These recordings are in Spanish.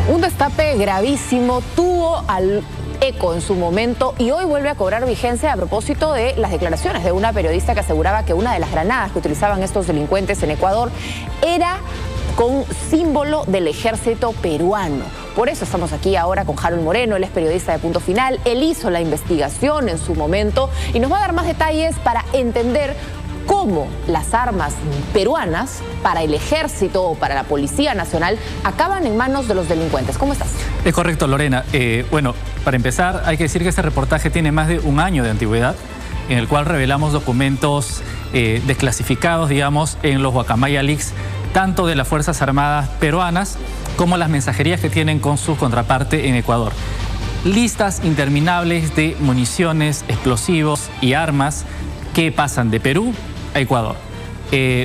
Un destape gravísimo tuvo al eco en su momento y hoy vuelve a cobrar vigencia a propósito de las declaraciones de una periodista que aseguraba que una de las granadas que utilizaban estos delincuentes en Ecuador era con símbolo del ejército peruano. Por eso estamos aquí ahora con Harold Moreno, él es periodista de Punto Final, él hizo la investigación en su momento y nos va a dar más detalles para entender cómo las armas peruanas para el ejército o para la Policía Nacional acaban en manos de los delincuentes. ¿Cómo estás? Es correcto, Lorena. Bueno, para empezar hay que decir que este reportaje tiene más de un año de antigüedad, en el cual revelamos documentos desclasificados, digamos, en los Guacamaya Leaks, tanto de las Fuerzas Armadas peruanas como las mensajerías que tienen con su contraparte en Ecuador. Listas interminables de municiones, explosivos y armas que pasan de Perú a Ecuador.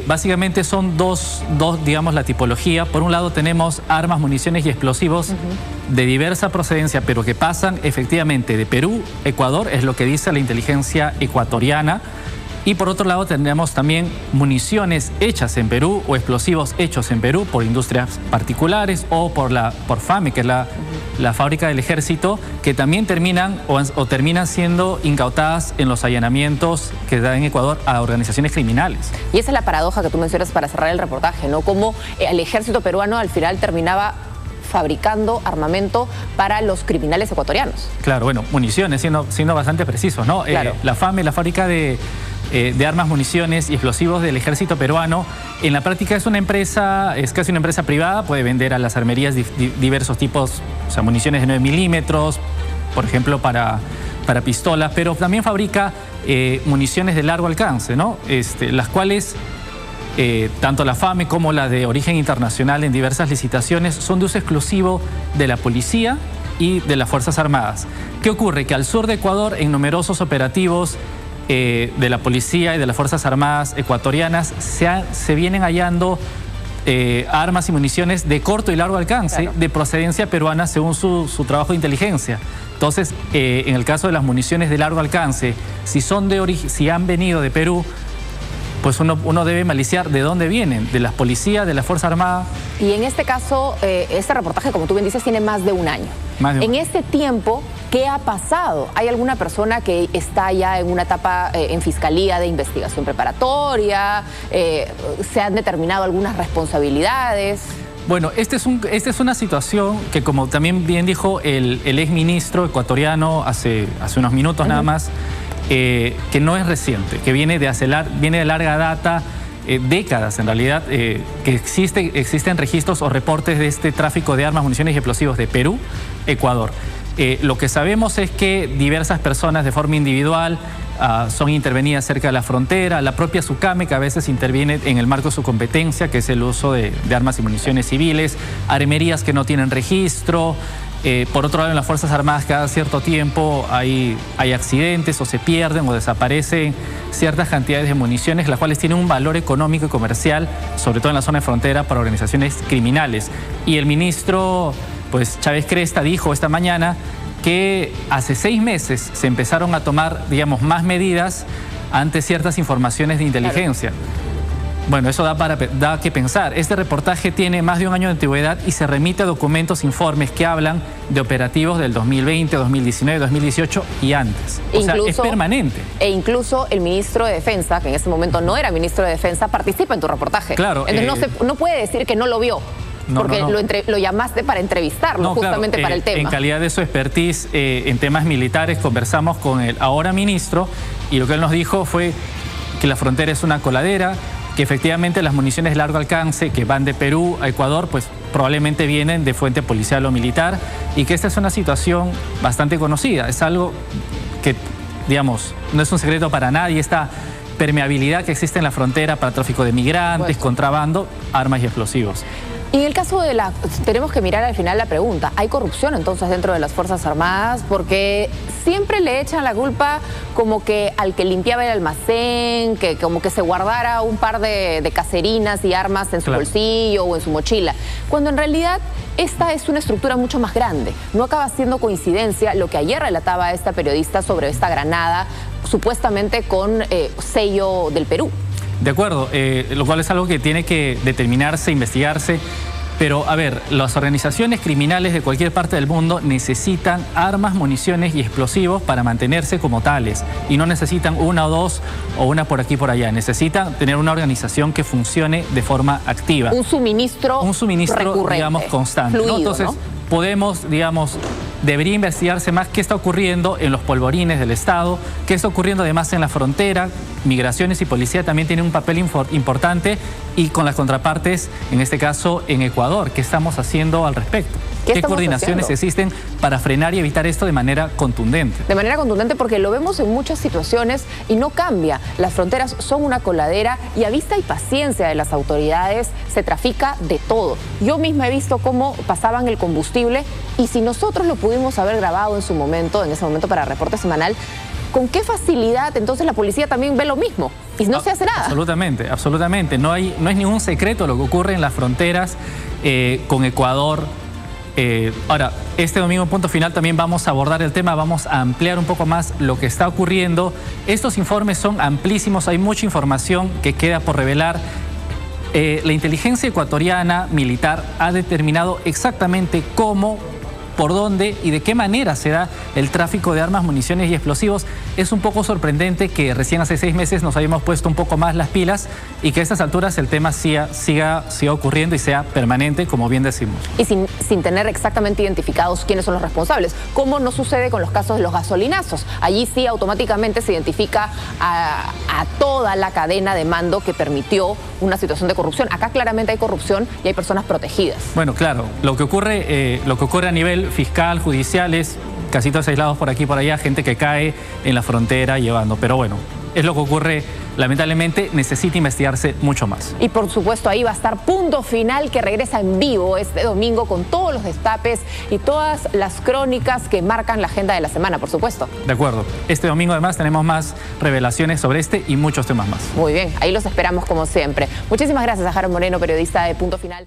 Básicamente son dos, digamos, la tipología. Por un lado tenemos armas, municiones y explosivos de diversa procedencia, pero que pasan efectivamente de Perú a Ecuador, es lo que dice la inteligencia ecuatoriana. Y por otro lado tenemos también municiones hechas en Perú o explosivos hechos en Perú por industrias particulares o por FAME, que es la fábrica del ejército, que también terminan siendo incautadas en los allanamientos que da en Ecuador a organizaciones criminales. Y esa es la paradoja que tú mencionas para cerrar el reportaje, ¿no? Cómo el ejército peruano al final terminaba fabricando armamento para los criminales ecuatorianos. Claro, bueno, municiones, siendo bastante precisos, ¿no? Claro. La FAME, la fábrica de armas, municiones y explosivos del ejército peruano, en la práctica es casi una empresa privada, puede vender a las armerías diversos tipos, o sea, municiones de 9 milímetros, por ejemplo, para pistolas, pero también fabrica municiones de largo alcance, ¿no? Las cuales tanto la FAME como la de origen internacional en diversas licitaciones son de uso exclusivo de la policía y de las Fuerzas Armadas. ¿Qué ocurre? Que al sur de Ecuador, en numerosos operativos de la policía y de las Fuerzas Armadas ecuatorianas, se vienen hallando armas y municiones de corto y largo alcance, claro, de procedencia peruana según su trabajo de inteligencia. Entonces, en el caso de las municiones de largo alcance, si han venido de Perú, pues uno debe maliciar de dónde vienen, de las policías, de la Fuerza Armada. Y en este caso, este reportaje, como tú bien dices, tiene más de un año. En este tiempo, ¿qué ha pasado? ¿Hay alguna persona que está ya en una etapa en fiscalía de investigación preparatoria? ¿Se han determinado algunas responsabilidades? Bueno, esta es una situación que, como también bien dijo el exministro ecuatoriano hace unos minutos nada más, que no es reciente, que viene de larga data, décadas en realidad, que existen registros o reportes de este tráfico de armas, municiones y explosivos de Perú, Ecuador. Lo que sabemos es que diversas personas de forma individual son intervenidas cerca de la frontera, la propia SUCAME, que a veces interviene en el marco de su competencia, que es el uso de armas y municiones civiles, armerías que no tienen registro. Por otro lado, en las Fuerzas Armadas cada cierto tiempo hay accidentes o se pierden o desaparecen ciertas cantidades de municiones, las cuales tienen un valor económico y comercial, sobre todo en la zona de frontera, para organizaciones criminales. Y el ministro Chávez Cresta dijo esta mañana que hace 6 meses se empezaron a tomar, digamos, más medidas ante ciertas informaciones de inteligencia. Claro. Bueno, eso da que pensar. Este reportaje tiene más de un año de antigüedad y se remite a documentos, informes que hablan de operativos del 2020, 2019, 2018 y antes. O sea, es permanente. E incluso el ministro de Defensa, que en ese momento no era ministro de Defensa, participa en tu reportaje. Claro. Entonces no puede decir que no lo vio. Porque lo llamaste para entrevistarlo, justamente para el tema. En calidad de su expertise en temas militares, conversamos con el ahora ministro y lo que él nos dijo fue que la frontera es una coladera, que efectivamente las municiones de largo alcance que van de Perú a Ecuador, pues probablemente vienen de fuente policial o militar, y que esta es una situación bastante conocida. Es algo que, digamos, no es un secreto para nadie, esta permeabilidad que existe en la frontera para tráfico de migrantes, contrabando, armas y explosivos. Y en el caso de tenemos que mirar al final la pregunta, ¿hay corrupción entonces dentro de las Fuerzas Armadas? Porque siempre le echan la culpa como que al que limpiaba el almacén, que como que se guardara un par de caserinas y armas en su bolsillo o en su mochila, cuando en realidad esta es una estructura mucho más grande. No acaba siendo coincidencia lo que ayer relataba esta periodista sobre esta granada, supuestamente con sello del Perú. De acuerdo, lo cual es algo que tiene que determinarse, investigarse. Pero, a ver, las organizaciones criminales de cualquier parte del mundo necesitan armas, municiones y explosivos para mantenerse como tales. Y no necesitan una o dos o una por aquí por allá. Necesitan tener una organización que funcione de forma activa. Un suministro recurrente, digamos, constante, fluido, ¿no? Entonces, ¿no? podemos, digamos, debería investigarse más qué está ocurriendo en los polvorines del Estado, qué está ocurriendo además en la frontera. Migraciones y policía también tienen un papel importante, y con las contrapartes, en este caso en Ecuador. ¿Qué estamos haciendo al respecto? ¿Qué coordinaciones existen para frenar y evitar esto de manera contundente? De manera contundente, porque lo vemos en muchas situaciones y no cambia. Las fronteras son una coladera y a vista y paciencia de las autoridades se trafica de todo. Yo misma he visto cómo pasaban el combustible, y si nosotros lo pudimos haber grabado en ese momento para Reporte Semanal, ¿con qué facilidad entonces la policía también ve lo mismo y no se hace nada? Absolutamente, absolutamente. No es ningún secreto lo que ocurre en las fronteras con Ecuador. Ahora, este domingo en Punto Final también vamos a abordar el tema, vamos a ampliar un poco más lo que está ocurriendo. Estos informes son amplísimos, hay mucha información que queda por revelar. La inteligencia ecuatoriana militar ha determinado exactamente cómo, por dónde y de qué manera se da el tráfico de armas, municiones y explosivos. Es un poco sorprendente que recién hace 6 meses nos hayamos puesto un poco más las pilas y que a estas alturas el tema siga ocurriendo y sea permanente, como bien decimos. Y sin tener exactamente identificados quiénes son los responsables, como no sucede con los casos de los gasolinazos. Allí sí automáticamente se identifica a toda la cadena de mando que permitió una situación de corrupción. Acá claramente hay corrupción y hay personas protegidas. Bueno, claro, lo que ocurre a nivel fiscal, judicial, es casitos aislados por aquí y por allá, gente que cae en la frontera llevando. Pero bueno, es lo que ocurre. Lamentablemente necesita investigarse mucho más. Y por supuesto ahí va a estar Punto Final, que regresa en vivo este domingo con todos los destapes y todas las crónicas que marcan la agenda de la semana, por supuesto. De acuerdo. Este domingo además tenemos más revelaciones sobre este y muchos temas más. Muy bien, ahí los esperamos como siempre. Muchísimas gracias a Harold Moreno, periodista de Punto Final.